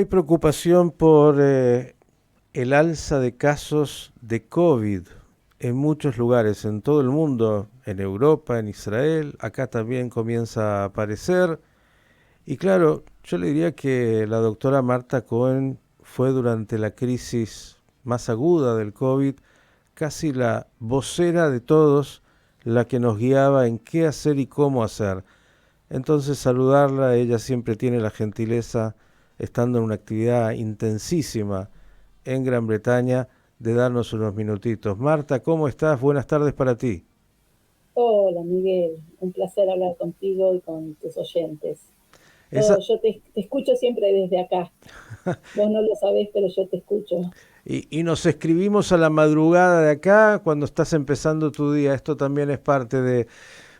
hay preocupación por el alza de casos de COVID en muchos lugares, en todo el mundo, en Europa, en Israel, acá también comienza a aparecer. Y claro, yo le diría que la doctora Marta Cohen fue durante la crisis más aguda del COVID casi la vocera de todos, la que nos guiaba en qué hacer y cómo hacer. Entonces saludarla, ella siempre tiene la gentileza, estando en una actividad intensísima en Gran Bretaña, de darnos unos minutitos. Marta, ¿cómo estás? Buenas tardes para ti. Hola Miguel, un placer hablar contigo y con tus oyentes. Esa, Yo te escucho siempre desde acá. Vos no lo sabés, pero yo te escucho. y nos escribimos a la madrugada de acá cuando estás empezando tu día. Esto también es parte de...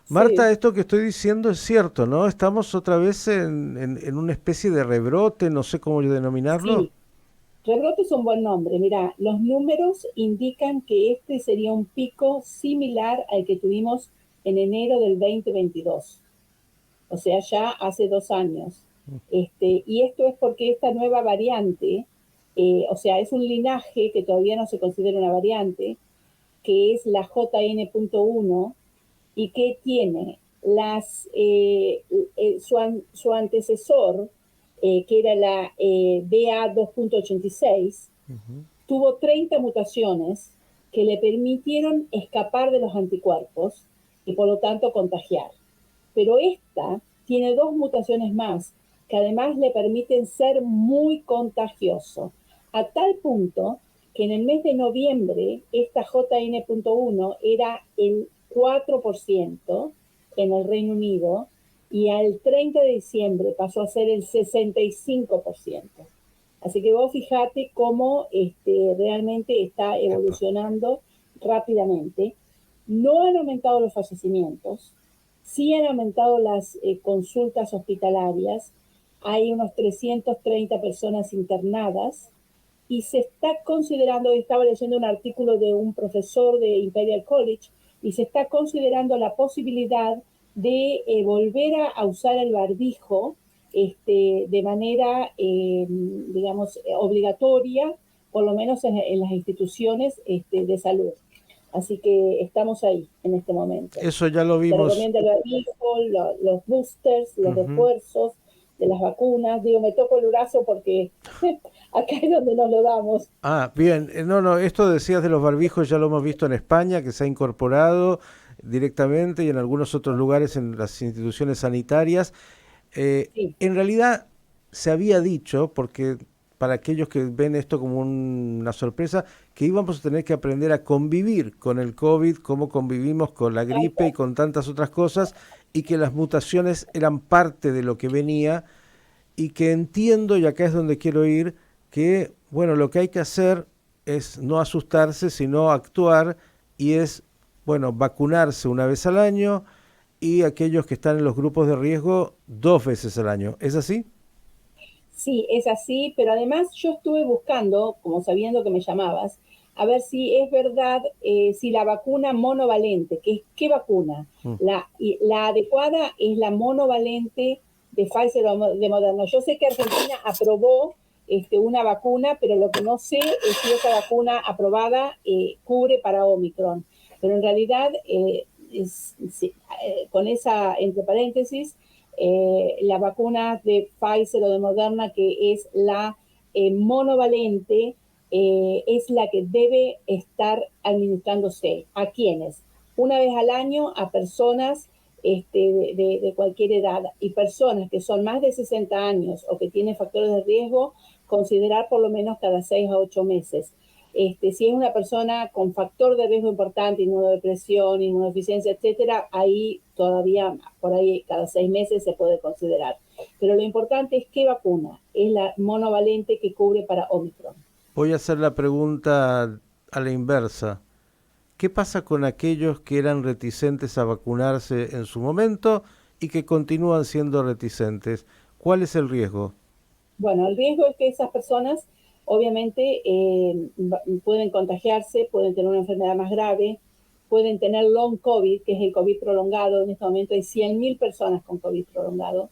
Marta, Sí, esto que estoy diciendo es cierto, ¿no? Estamos otra vez en una especie de rebrote, no sé cómo denominarlo. sí, rebrote es un buen nombre. Mira, los números indican que este sería un pico similar al que tuvimos en enero del 2022, o sea, ya hace 2 años. Y esto es porque esta nueva variante, o sea, es un linaje que todavía no se considera una variante, que es la JN.1 y que tiene su antecesor, que era la BA2.86, Ujú. tuvo 30 mutaciones que le permitieron escapar de los anticuerpos y por lo tanto contagiar. Pero esta tiene dos mutaciones más que además le permiten ser muy contagioso, a tal punto que en el mes de noviembre esta JN.1 era el 4% en el Reino Unido y al 30 de diciembre pasó a ser el 65%. Así que vos fijate cómo realmente está Epa. evolucionando rápidamente. No han aumentado los fallecimientos, sí han aumentado las consultas hospitalarias, hay unos 330 personas internadas y se está considerando, estaba leyendo un artículo de un profesor de Imperial College, y se está considerando la posibilidad de volver a usar el barbijo de manera, digamos, obligatoria, por lo menos en las instituciones de salud. Así que estamos ahí en este momento. Eso ya lo Se vimos. recomienda el barbijo, los boosters, los Ujú. refuerzos de las vacunas. Digo, me toco el brazo porque acá es donde nos lo damos. Ah, bien. No, no, esto decías de los barbijos, ya lo hemos visto en España, que se ha incorporado directamente y en algunos otros lugares en las instituciones sanitarias. Sí, En realidad se había dicho, porque para aquellos que ven esto como una sorpresa, que íbamos a tener que aprender a convivir con el COVID, como convivimos con la tal gripe y cual. con tantas otras cosas, y que las mutaciones eran parte de lo que venía, y que entiendo, y acá es donde quiero ir, que, bueno, lo que hay que hacer es no asustarse, sino actuar, y es, bueno, vacunarse una vez al año y aquellos que están en los grupos de riesgo 2 veces al año. ¿Es así? Sí, es así, pero además yo estuve buscando, como sabiendo que me llamabas, a ver si es verdad, si la vacuna monovalente, ¿qué vacuna? Mm. La adecuada es la monovalente de Pfizer o de Moderna. Yo sé que Argentina aprobó una vacuna, pero lo que no sé es si esa vacuna aprobada cubre para Omicron. Pero en realidad, sí, con esa, entre paréntesis, la vacuna de Pfizer o de Moderna, que es la monovalente, es la que debe estar administrándose. ¿A quiénes? Una vez al año a personas de cualquier edad, y personas que son más de 60 años o que tienen factores de riesgo, considerar por lo menos cada 6 a 8 meses. Si es una persona con factor de riesgo importante, inmunodepresión, inmunodeficiencia, etcétera, ahí todavía, por ahí cada 6 meses se puede considerar. Pero lo importante es qué vacuna es la monovalente que cubre para Omicron. Voy a hacer la pregunta a la inversa. ¿Qué pasa con aquellos que eran reticentes a vacunarse en su momento y que continúan siendo reticentes? ¿Cuál es el riesgo? Bueno, el riesgo es que esas personas obviamente pueden contagiarse, pueden tener una enfermedad más grave, pueden tener long COVID, que es el COVID prolongado. En este momento hay 100.000 personas con COVID prolongado.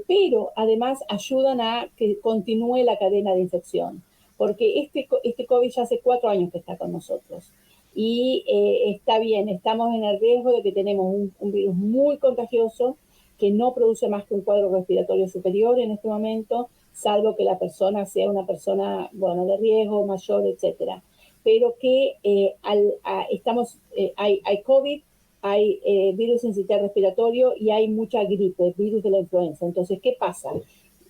pero además ayudan a que continúe la cadena de infección, porque este COVID ya hace 4 años que está con nosotros y está bien, estamos en el riesgo de que tenemos un virus muy contagioso que no produce más que un cuadro respiratorio superior en este momento, salvo que la persona sea una persona, bueno, de riesgo mayor, etcétera. Pero que hay COVID, hay virus sincitial respiratorio y hay mucha gripe, virus de la influenza. Entonces, ¿qué pasa?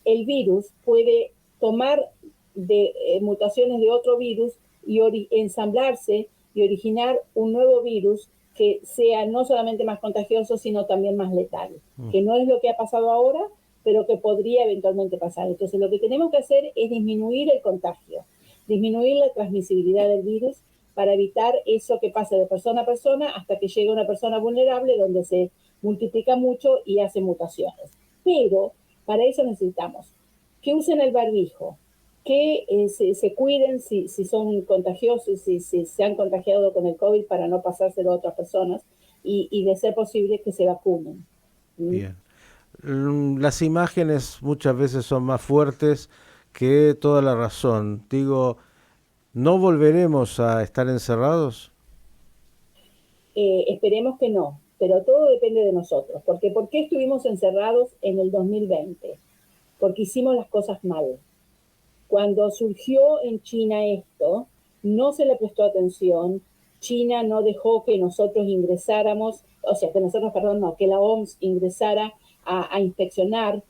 El virus puede tomar de mutaciones de otro virus y ensamblarse y originar un nuevo virus que sea no solamente más contagioso, sino también más letal, que no es lo que ha pasado ahora, pero que podría eventualmente pasar. Entonces, lo que tenemos que hacer es disminuir el contagio, disminuir la transmisibilidad del virus para evitar eso que pasa de persona a persona hasta que llegue a una persona vulnerable donde se multiplica mucho y hace mutaciones. Pero para eso necesitamos que usen el barbijo, que se cuiden si son contagiosos, si se han contagiado con el COVID para no pasárselo a otras personas y de ser posible que se vacunen. ¿Mm? Bien. Las imágenes muchas veces son más fuertes que toda la razón. Digo, ¿no volveremos a estar encerrados? Esperemos que no, pero todo depende de nosotros. Porque ¿por qué estuvimos encerrados en el 2020? Porque hicimos las cosas mal. Cuando surgió en China esto, no se le prestó atención, China no dejó que nosotros ingresáramos, o sea, que nosotros, perdón, no, que la OMS ingresara a inspeccionar,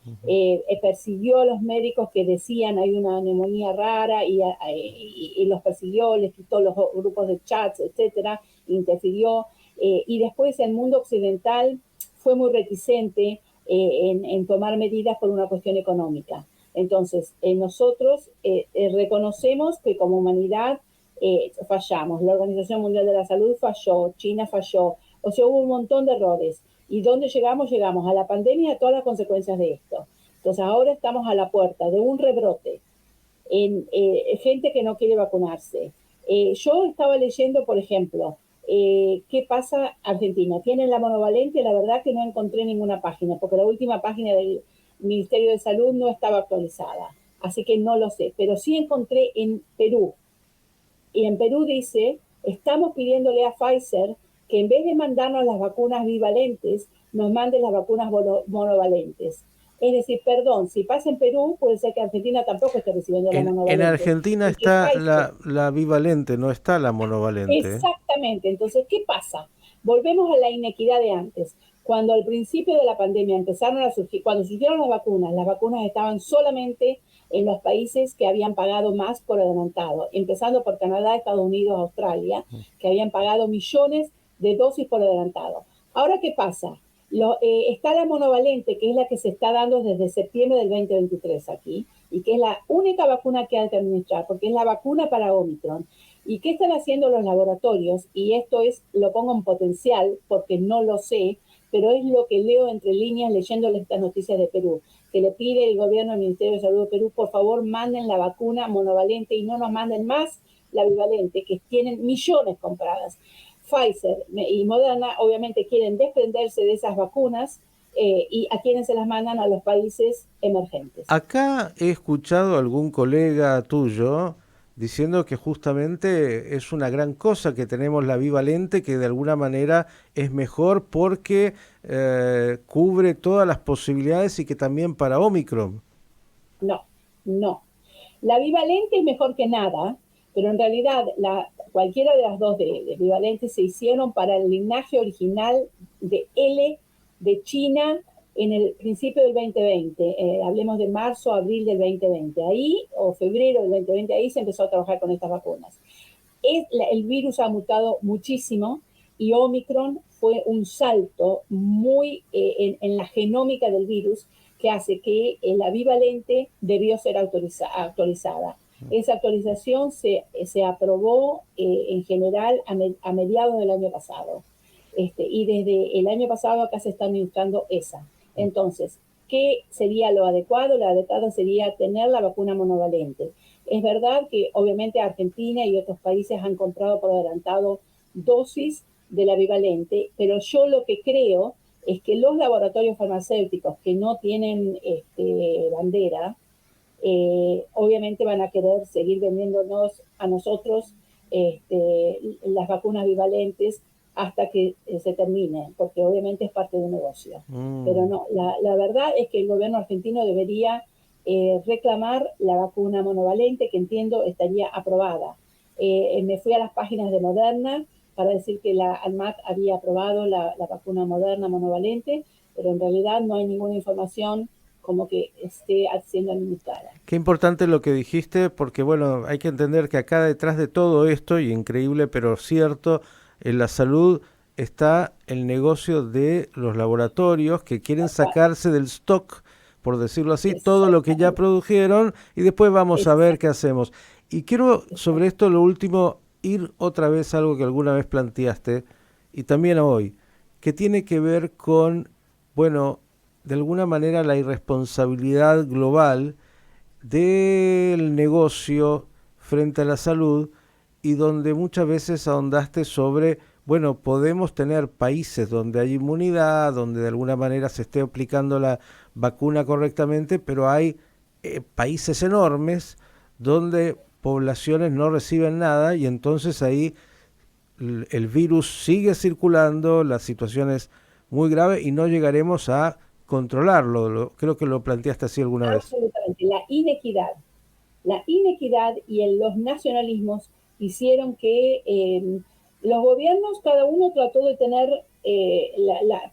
persiguió a los médicos que decían hay una neumonía rara y los persiguió, les quitó los grupos de chats, etcétera, interfirió, y después el mundo occidental fue muy reticente en tomar medidas por una cuestión económica. Entonces, nosotros reconocemos que como humanidad fallamos. La Organización Mundial de la Salud falló, China falló, o sea, hubo un montón de errores. ¿Y dónde llegamos? Llegamos a la pandemia y a todas las consecuencias de esto. Entonces, ahora estamos a la puerta de un rebrote en gente que no quiere vacunarse. Yo estaba leyendo, por ejemplo, ¿qué pasa Argentina? ¿Tienen la monovalente? La verdad que no encontré ninguna página, porque la última página del Ministerio de Salud no estaba actualizada, así que no lo sé, pero sí encontré en Perú, y en Perú dice, estamos pidiéndole a Pfizer que en vez de mandarnos las vacunas bivalentes, nos mande las vacunas monovalentes. Es decir, perdón, si pasa en Perú, puede ser que Argentina tampoco esté recibiendo la En monovalente. Argentina Y que está Pfizer, la bivalente, no está la monovalente. ¿Eh? exactamente. Entonces, ¿qué pasa? Volvemos a la inequidad de antes. Cuando al principio de la pandemia empezaron a surgir, cuando surgieron las vacunas estaban solamente en los países que habían pagado más por adelantado, empezando por Canadá, Estados Unidos, Australia, que habían pagado millones de dosis por adelantado. Ahora, ¿qué pasa? Está la monovalente, que es la que se está dando desde septiembre del 2023 aquí, y que es la única vacuna que hay que administrar, porque es la vacuna para Omicron. ¿Y qué están haciendo los laboratorios? Y esto lo pongo en potencial porque no lo sé, pero es lo que leo entre líneas leyéndole estas noticias de Perú, que le pide el gobierno al Ministerio de Salud de Perú, por favor manden la vacuna monovalente y no nos manden más la bivalente, que tienen millones compradas. Pfizer y Moderna obviamente quieren desprenderse de esas vacunas y a quienes se las mandan a los países emergentes. Acá he escuchado a algún colega tuyo diciendo que justamente es una gran cosa que tenemos la bivalente, que de alguna manera es mejor porque cubre todas las posibilidades y que también para Omicron. No, no. La bivalente es mejor que nada, pero en realidad cualquiera de las dos de bivalentes se hicieron para el linaje original de L de China en el principio del 2020. Hablemos de marzo, abril del 2020. Ahí, o febrero del 2020, ahí se empezó a trabajar con estas vacunas. El virus ha mutado muchísimo y Omicron fue un salto muy en la genómica del virus que hace que la bivalente debió ser actualizada. Esa actualización se aprobó en general a mediados del año pasado. Y desde el año pasado acá se está administrando esa. Entonces, ¿qué sería lo adecuado? Lo adecuado sería tener la vacuna monovalente. Es verdad que obviamente Argentina y otros países han comprado por adelantado dosis de la bivalente, pero yo lo que creo es que los laboratorios farmacéuticos que no tienen bandera, obviamente van a querer seguir vendiéndonos a nosotros las vacunas bivalentes hasta que se termine, porque obviamente es parte de un negocio. Pero no, la verdad es que el gobierno argentino debería reclamar la vacuna monovalente, que entiendo estaría aprobada. Me fui a las páginas de Moderna para decir que la ANMAT había aprobado la vacuna Moderna monovalente, pero en realidad no hay ninguna información como que esté siendo administrada. Qué importante lo que dijiste, porque bueno, hay que entender que acá detrás de todo esto, y increíble pero cierto, en la salud está el negocio de los laboratorios que quieren sacarse del stock, por decirlo así, todo lo que ya produjeron y después vamos a ver qué hacemos. Y quiero sobre esto lo último ir otra vez a algo que alguna vez planteaste y también hoy, que tiene que ver con, bueno, de alguna manera la irresponsabilidad global del negocio frente a la salud y donde muchas veces ahondaste sobre, bueno, podemos tener países donde hay inmunidad, donde de alguna manera se esté aplicando la vacuna correctamente, pero hay países enormes donde poblaciones no reciben nada y entonces ahí el virus sigue circulando, la situación es muy grave y no llegaremos a controlarlo. Creo que lo planteaste así alguna vez. Absolutamente. La inequidad y los nacionalismos hicieron que los gobiernos, cada uno trató de tener,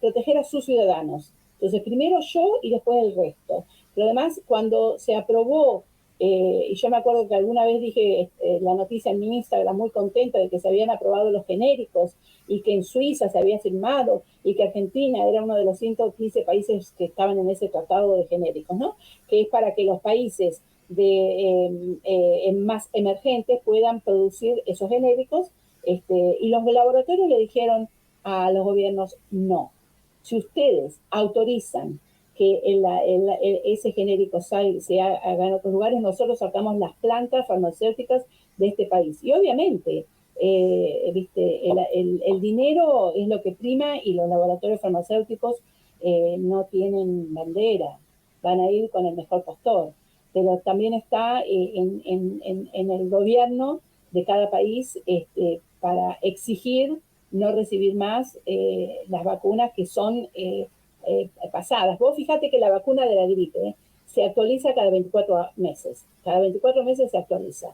proteger a sus ciudadanos. Entonces, primero yo y después el resto. Pero además, cuando se aprobó, y yo me acuerdo que alguna vez dije la noticia en mi Instagram muy contenta de que se habían aprobado los genéricos y que en Suiza se había firmado y que Argentina era uno de los 115 países que estaban en ese tratado de genéricos, ¿no? Que es para que los países más emergentes puedan producir esos genéricos, y los laboratorios le dijeron a los gobiernos no. Si ustedes autorizan que ese genérico se haga en otros lugares, nosotros sacamos las plantas farmacéuticas de este país. Y obviamente, viste, el dinero es lo que prima y los laboratorios farmacéuticos no tienen bandera, van a ir con el mejor postor. Pero también está en el gobierno de cada país para exigir no recibir más las vacunas que son pasadas. Vos fíjate que la vacuna de la gripe se actualiza cada 24 meses. Cada 24 meses se actualiza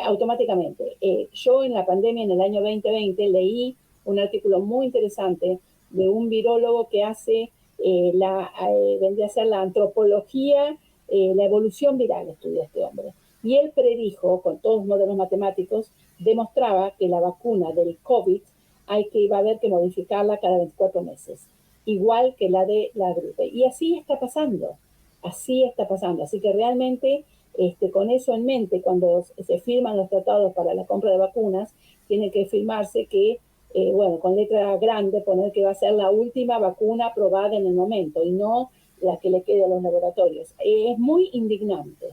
automáticamente. Yo en la pandemia, en el año 2020, leí un artículo muy interesante de un virólogo que hace vendría a ser la antropología, la evolución viral, estudia este hombre. Y él predijo, con todos los modelos matemáticos, demostraba que la vacuna del COVID va a haber que modificarla cada 24 meses, igual que la de la gripe. Y así está pasando, así está pasando. Así que realmente, con eso en mente, cuando se firman los tratados para la compra de vacunas, tiene que firmarse que, bueno, con letra grande, poner que va a ser la última vacuna aprobada en el momento y no la que le quede a los laboratorios. Es muy indignante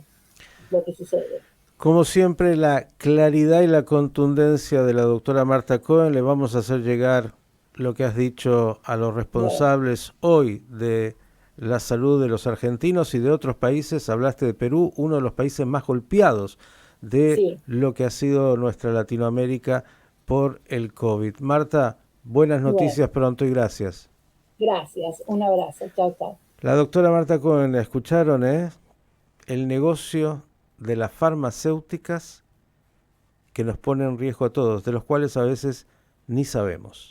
lo que sucede. Como siempre, la claridad y la contundencia de la doctora Marta Cohen. Le vamos a hacer llegar lo que has dicho a los responsables hoy de la salud de los argentinos y de otros países. Hablaste de Perú, uno de los países más golpeados de lo que ha sido nuestra Latinoamérica por el COVID. Marta, buenas noticias pronto y gracias. Gracias, un abrazo, chao, chao. La doctora Marta Cohen, la escucharon, el negocio de las farmacéuticas que nos pone en riesgo a todos, de los cuales a veces ni sabemos.